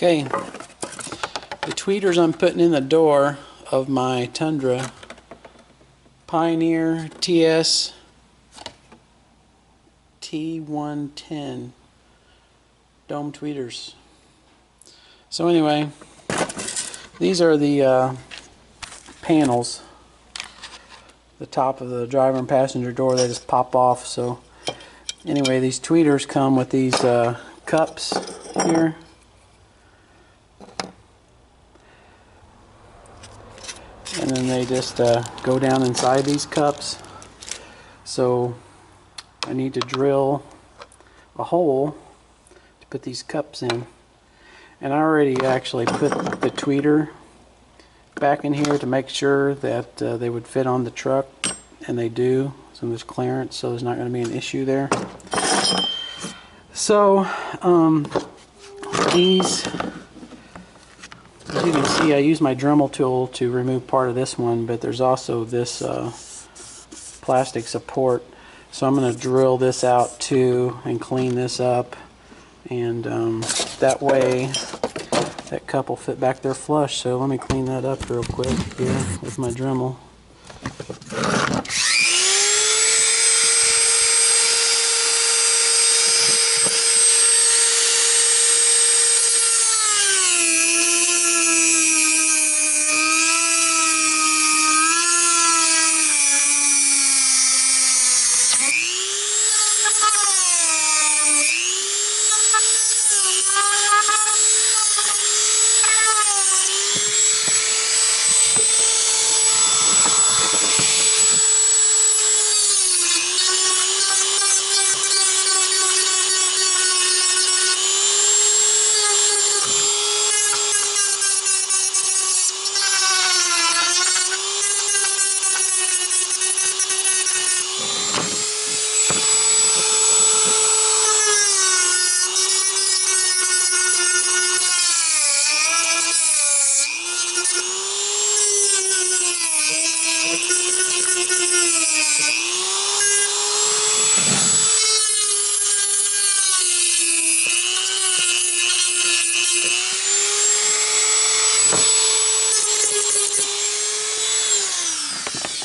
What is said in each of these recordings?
Okay, the tweeters I'm putting in the door of my Tundra Pioneer TS T110 dome tweeters. So anyway, these are the panels. The top of the driver and passenger door, they just pop off. So anyway, these tweeters come with these cups here. And then they just go down inside these cups. So I need to drill a hole to put these cups in. And I already actually put the tweeter back in here to make sure that they would fit on the truck, and they do. So there's clearance, so there's not going to be an issue there. So these, as you can see, I use my Dremel tool to remove part of this one, but there's also this plastic support. So I'm going to drill this out too and clean this up, and that way that cup will fit back there flush. So let me clean that up real quick here with my Dremel.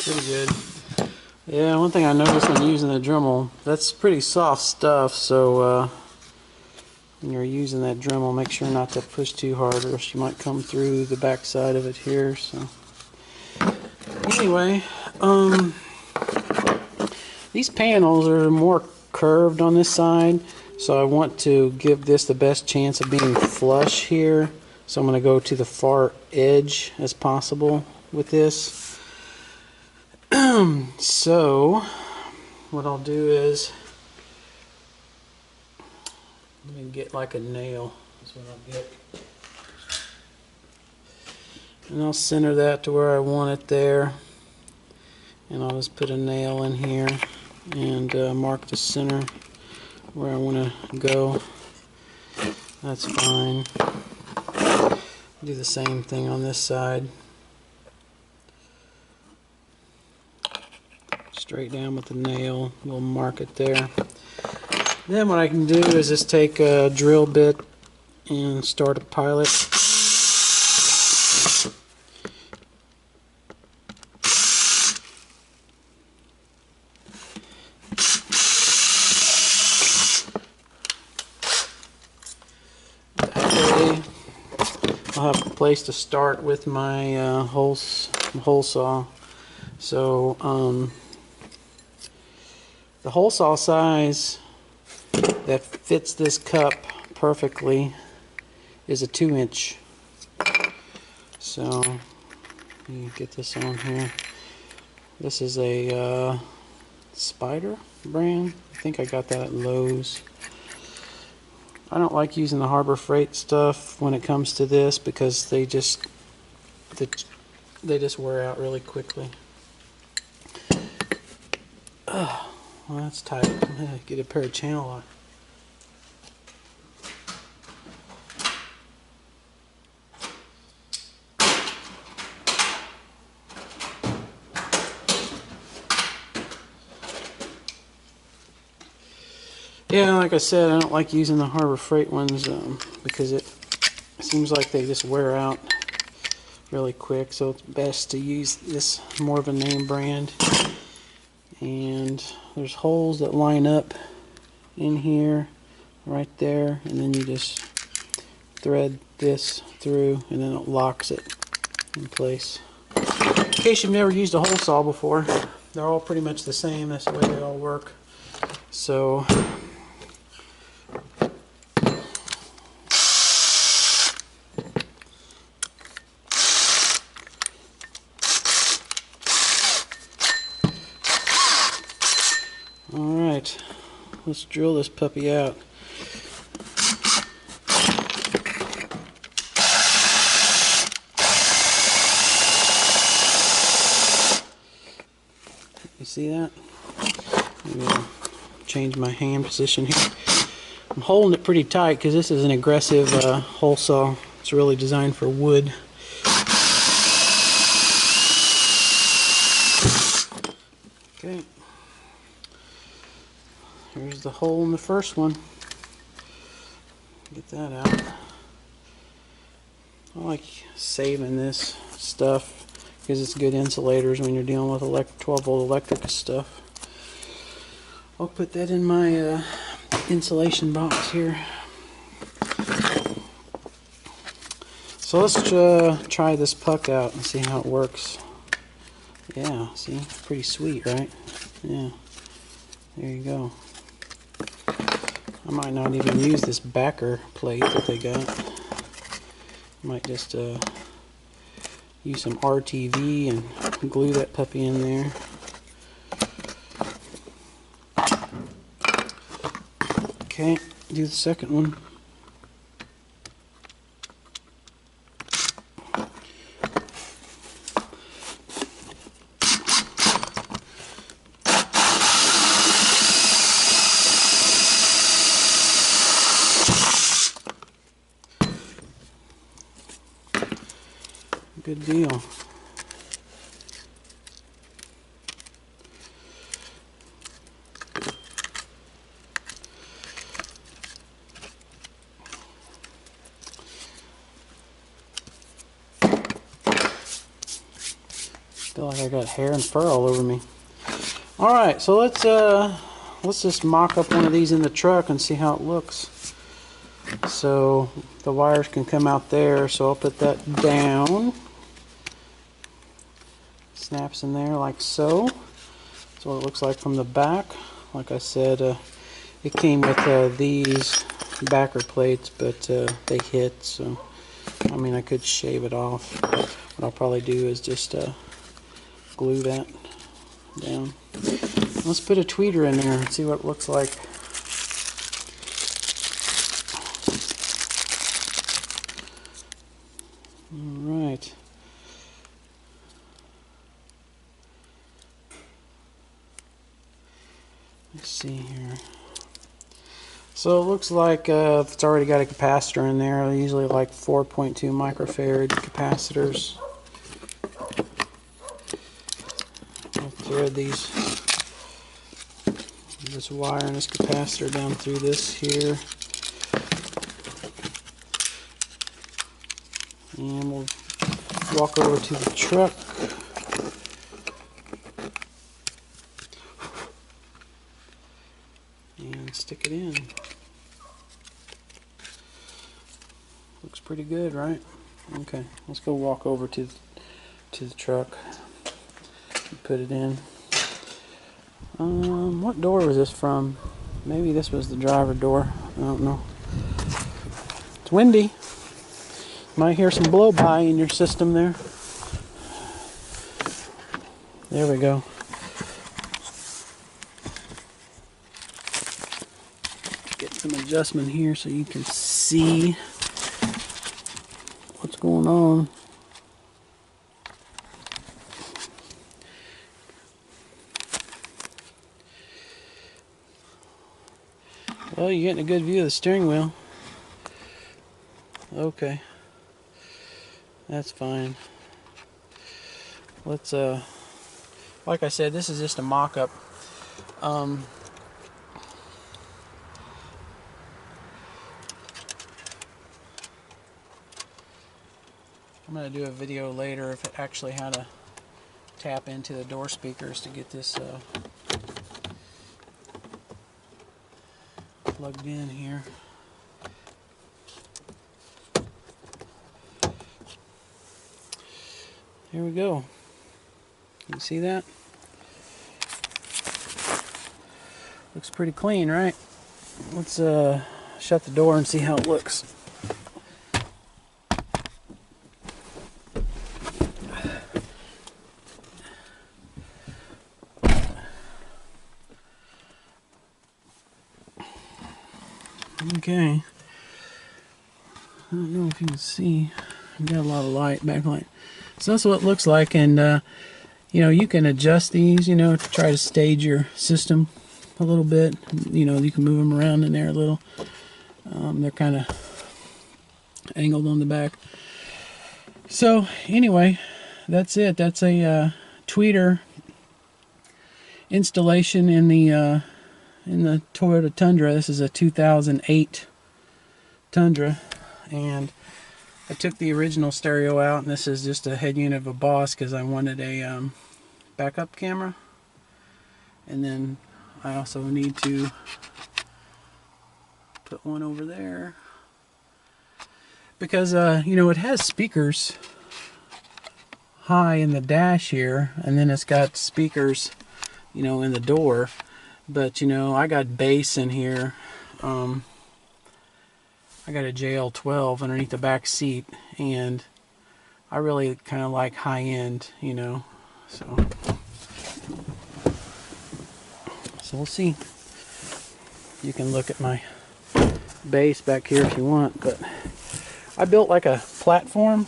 Pretty good. Yeah, one thing I noticed when using the Dremel, that's pretty soft stuff, so when you're using that Dremel, make sure not to push too hard, or else you might come through the back side of it here. So anyway, these panels are more curved on this side, so I want to give this the best chance of being flush here. So I'm going to go to the far edge as possible with this. So what I'll do is, let me get like a nail. That's what I'll get. And I'll center that to where I want it there. And I'll just put a nail in here and mark the center where I want to go. That's fine. Do the same thing on this side. Straight down with the nail, we'll mark it there. Then what I can do is just take a drill bit and start a pilot. That way I'll have a place to start with my hole saw. So the hole saw size that fits this cup perfectly is a 2-inch. So let me get this on here. This is a Spider brand. I think I got that at Lowe's. I don't like using the Harbor Freight stuff when it comes to this, because they just wear out really quickly. Well, that's tight. I'm gonna get a pair of channel lock. Yeah, like I said, I don't like using the Harbor Freight ones because it seems like they just wear out really quick, so it's best to use this more of a name brand. And there's holes that line up in here, right there, and then you just thread this through and then it locks it in place. In case you've never used a hole saw before, they're all pretty much the same. That's the way they all work. So alright, let's drill this puppy out. You see that? Maybe I'll change my hand position here. I'm holding it pretty tight because this is an aggressive hole saw. It's really designed for wood. Okay. Here's the hole in the first one. Get that out. I like saving this stuff because it's good insulators when you're dealing with 12-volt electric stuff. I'll put that in my insulation box here. So let's try this puck out and see how it works. Yeah, see? Pretty sweet, right? Yeah. There you go. I might not even use this backer plate that they got. I might just use some RTV and glue that puppy in there. Okay, do the second one. Good deal. Feel like I got hair and fur all over me. All right, so let's just mock up one of these in the truck and see how it looks. So the wires can come out there. So I'll put that down. Snaps in there like so. That's what it looks like from the back. Like I said, it came with these backer plates, but they hit. So I mean, I could shave it off. What I'll probably do is just glue that down. Let's put a tweeter in there and see what it looks like. Alright. Let's see here. So it looks like it's already got a capacitor in there. I usually like 4.2 microfarad capacitors. I'll thread this wire and this capacitor down through this here. And we'll walk over to the truck. And stick it in. Looks pretty good, right? Okay, let's go walk over to the truck and put it in. What door was this from? Maybe this was the driver door. I don't know. It's windy. Might hear some blow by in your system there. There we go. Get some adjustment here so you can see what's going on. Well, you're getting a good view of the steering wheel. Okay. That's fine. Let's, like I said, this is just a mock-up. I'm going to do a video later of actually how to tap into the door speakers to get this plugged in here. Here we go. You see that? Looks pretty clean, right? Let's shut the door and see how it looks. Okay. I don't know if you can see. I've got a lot of light, backlight. So that's what it looks like, and you know, you can adjust these, you know, to try to stage your system a little bit. You know, you can move them around in there a little. They're kind of angled on the back. So anyway, that's it. That's a tweeter installation in the Toyota Tundra. This is a 2008 Tundra, and I took the original stereo out, and this is just a head unit of a Boss because I wanted a backup camera. And then I also need to put one over there because you know, it has speakers high in the dash here, and then it's got speakers, you know, in the door. But you know, I got bass in here. I got a JL12 underneath the back seat, and I really kind of like high end, you know. So we'll see. You can look at my bass back here if you want, but I built like a platform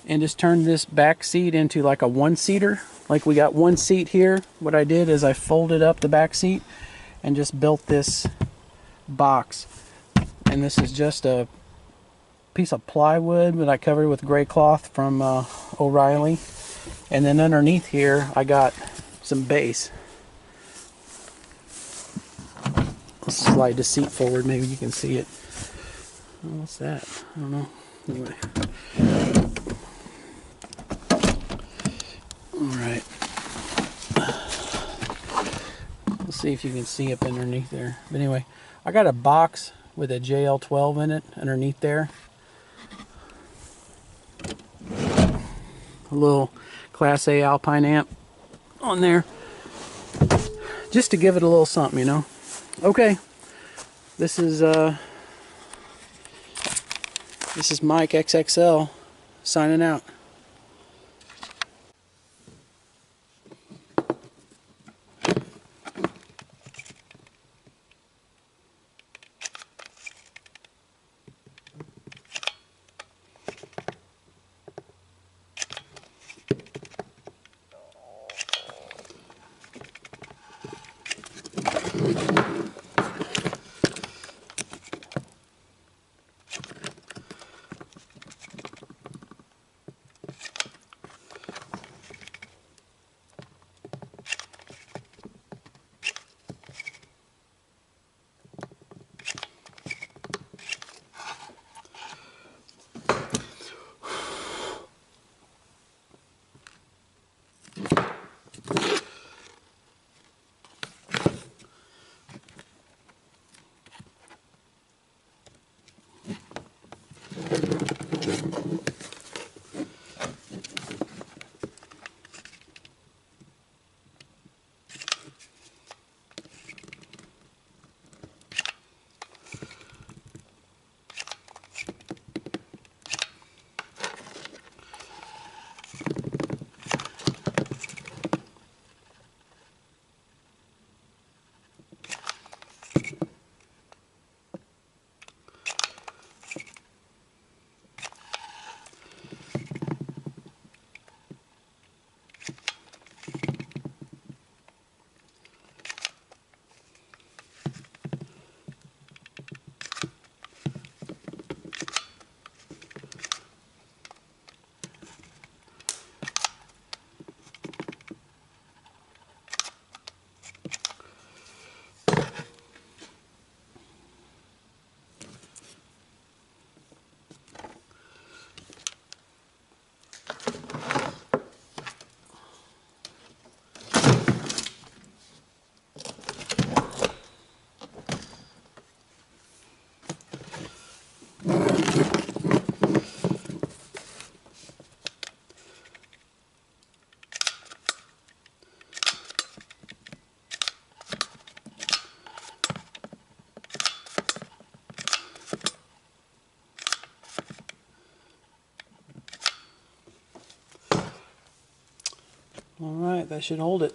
and just turned this back seat into like a one-seater. Like, we got one seat here. What I did is I folded up the back seat and just built this box. And this is just a piece of plywood that I covered with gray cloth from O'Reilly. And then underneath here I got some bass. I'll slide the seat forward, maybe you can see it. Oh, what's that? I don't know. Anyway. Alright. Let's see if you can see up underneath there. But anyway, I got a box with a JL12 in it underneath there. A little Class A Alpine amp on there. Just to give it a little something, you know. Okay. This is Mike XXXL signing out. Alright, that should hold it.